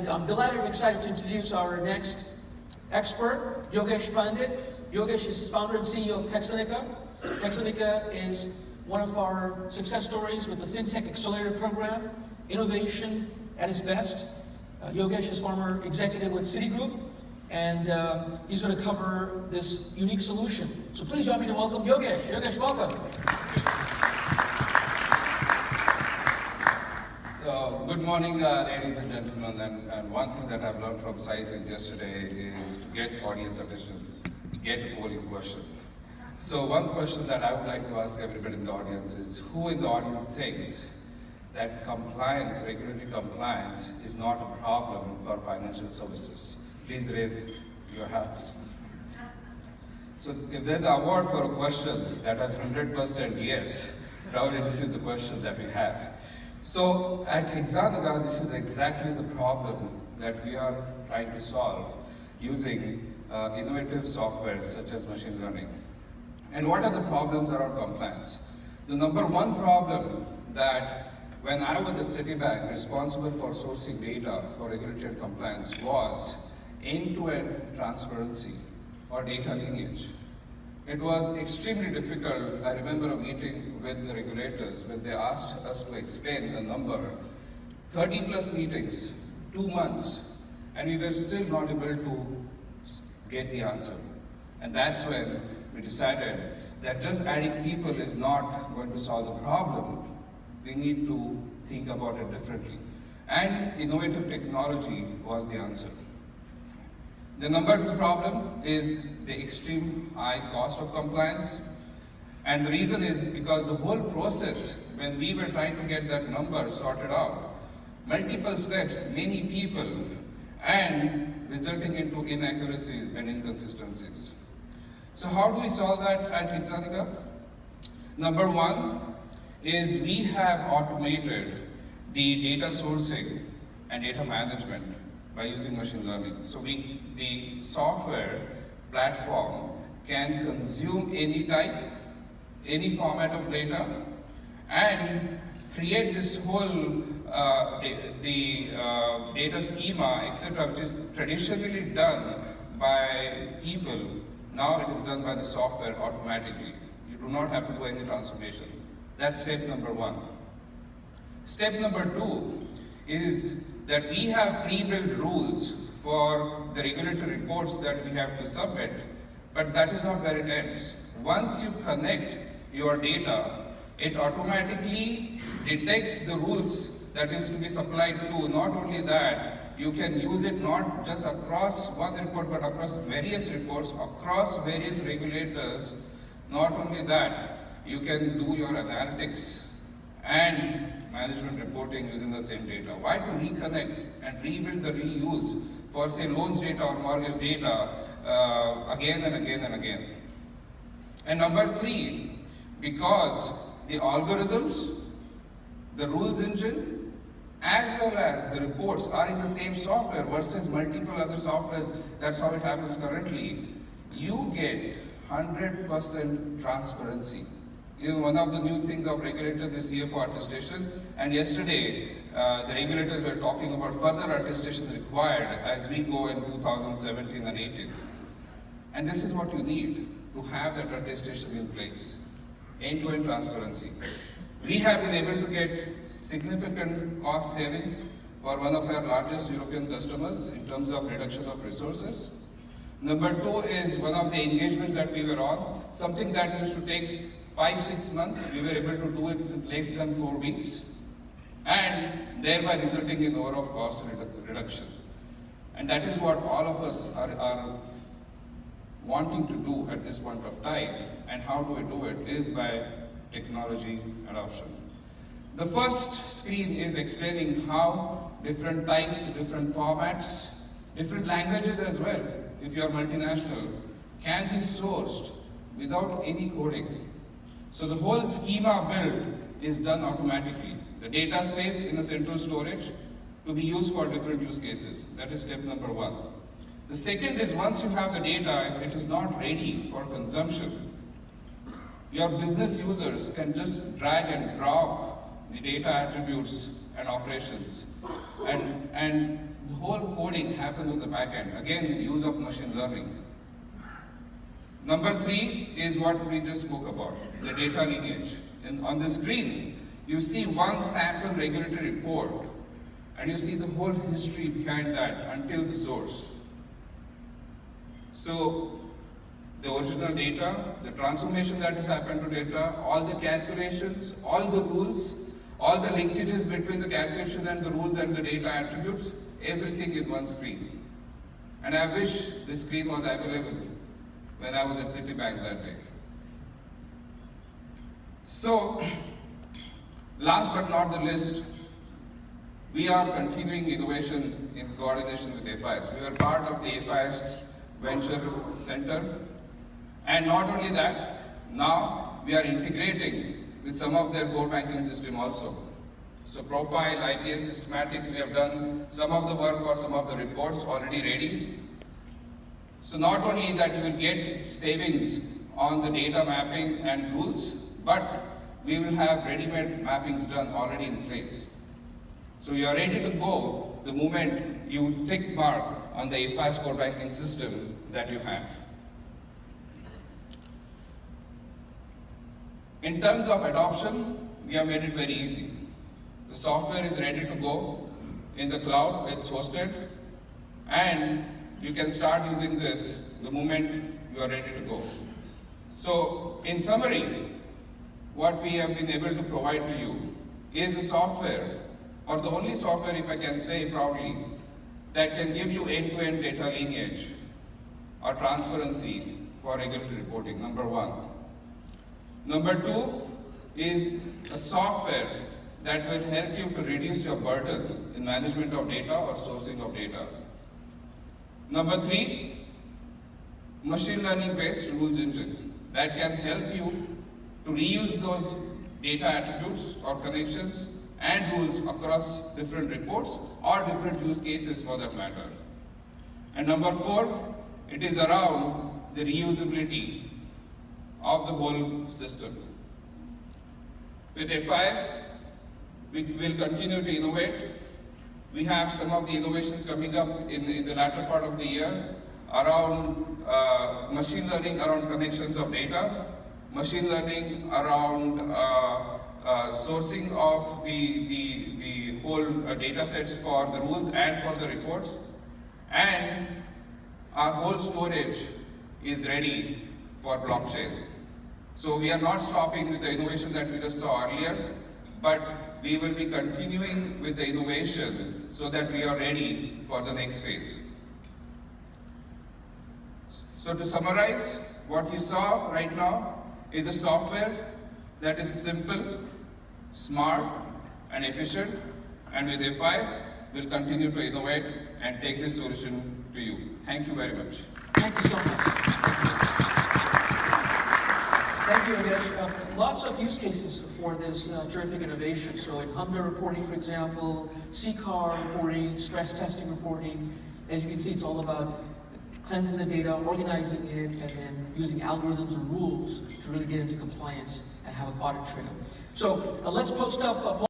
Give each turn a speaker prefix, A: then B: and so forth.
A: And I'm delighted and excited to introduce our next expert, Yogesh Pandit. Yogesh is founder and CEO of Hexanika. Hexanika is one of our success stories with the FinTech Accelerator Program, innovation at its best. Yogesh is former executive with Citigroup, and he's going to cover this unique solution. So please join me to welcome Yogesh. Yogesh, welcome.
B: So, good morning, ladies and gentlemen, and one thing that I've learned from SciSix yesterday is to get audience attention, get a polling question. So, one question that I would like to ask everybody in the audience is, who in the audience thinks that compliance, regulatory compliance, is not a problem for financial services? Please raise your hands. So, if there's an award for a question that has 100% yes, probably this is the question that we have. So at Hexanika, this is exactly the problem that we are trying to solve using innovative software such as machine learning. And what are the problems around compliance? The number one problem that when I was at Citibank responsible for sourcing data for regulatory compliance was end-to-end transparency or data lineage. It was extremely difficult. I remember a meeting with the regulators when they asked us to explain a number, 30 plus meetings, 2 months, and we were still not able to get the answer. And that's when we decided that just adding people is not going to solve the problem. We need to think about it differently. And innovative technology was the answer. The number two problem is the extreme high cost of compliance. And the reason is because the whole process, when we were trying to get that number sorted out, multiple steps, many people, and resulting into inaccuracies and inconsistencies. So how do we solve that at Hexanika? Number one is we have automated the data sourcing and data management by using machine learning. So the software platform can consume any type, any format of data, and create this whole data schema, etc., which is traditionally done by people. Now it is done by the software automatically. You do not have to do any transformation. That's step number one. Step number two is that we have pre-built rules for the regulatory reports that we have to submit, but that is not where it ends. Once you connect your data, it automatically detects the rules that is to be supplied to. Not only that, you can use it not just across one report, but across various reports, across various regulators. Not only that, you can do your analytics and management reporting using the same data. Why to reconnect and rebuild the reuse for say loans data or mortgage data again and again and again? And number three, because the algorithms, the rules engine, as well as the reports are in the same software versus multiple other softwares, that's how it happens currently, you get 100% transparency. You know, one of the new things of regulators is CFO attestation, and yesterday the regulators were talking about further attestation required as we go in 2017 and 18. And this is what you need to have that attestation in place, end-to-end transparency. We have been able to get significant cost savings for one of our largest European customers in terms of reduction of resources. Number two is one of the engagements that we were on, something that used to take 5-6 months, we were able to do it in less than 4 weeks, and thereby resulting in overall cost reduction. And that is what all of us are wanting to do at this point of time. And how do we do it? Is by technology adoption. The first screen is explaining how different types, different formats, different languages as well, if you are multinational, can be sourced without any coding. So the whole schema build is done automatically. The data stays in a central storage to be used for different use cases. That is step number one. The second is once you have the data, if it is not ready for consumption, your business users can just drag and drop the data attributes and operations and the whole coding happens on the back end. Again, use of machine learning. Number 3 is what we just spoke about, the data lineage. And on the screen, you see one sample regulatory report, and you see the whole history behind that until the source. So, the original data, the transformation that has happened to data, all the calculations, all the rules, all the linkages between the calculation and the rules and the data attributes, everything in one screen. And I wish this screen was available when I was at Citibank that day. So, last but not the least, we are continuing innovation in coordination with FIS. We were part of the FIS Venture Center. And not only that, now we are integrating with some of their core banking system also. So profile, IPS systematics, we have done some of the work for some of the reports already ready. So not only that you will get savings on the data mapping and rules, but we will have ready-made mappings done already in place. So you are ready to go the moment you tick mark on the FIS core banking system that you have. In terms of adoption, we have made it very easy. The software is ready to go in the cloud, it's hosted, and you can start using this the moment you are ready to go. So, in summary, what we have been able to provide to you is the software, or the only software, if I can say proudly, that can give you end-to-end data lineage or transparency for regulatory reporting, number 1. Number 2 is a software that will help you to reduce your burden in management of data or sourcing of data. Number 3, machine learning based rules engine that can help you to reuse those data attributes or connections and rules across different reports or different use cases for that matter. And number 4, it is around the reusability of the whole system. With FIS, we will continue to innovate. We have some of the innovations coming up in the latter part of the year around machine learning around connections of data, machine learning around sourcing of the whole data sets for the rules and for the reports, and our whole storage is ready for blockchain. So we are not stopping with the innovation that we just saw earlier, but we will be continuing with the innovation so that we are ready for the next phase. So to summarize, what you saw right now is a software that is simple, smart, and efficient, and with FIS, we'll continue to innovate and take this solution to you. Thank you very much.
A: Thank you so much. Thank you, Yogesh. Lots of use cases for this terrific innovation. So in HMDA reporting, for example, CCAR reporting, stress testing reporting. As you can see, it's all about cleansing the data, organizing it, and then using algorithms and rules to really get into compliance and have an audit trail. So let's post up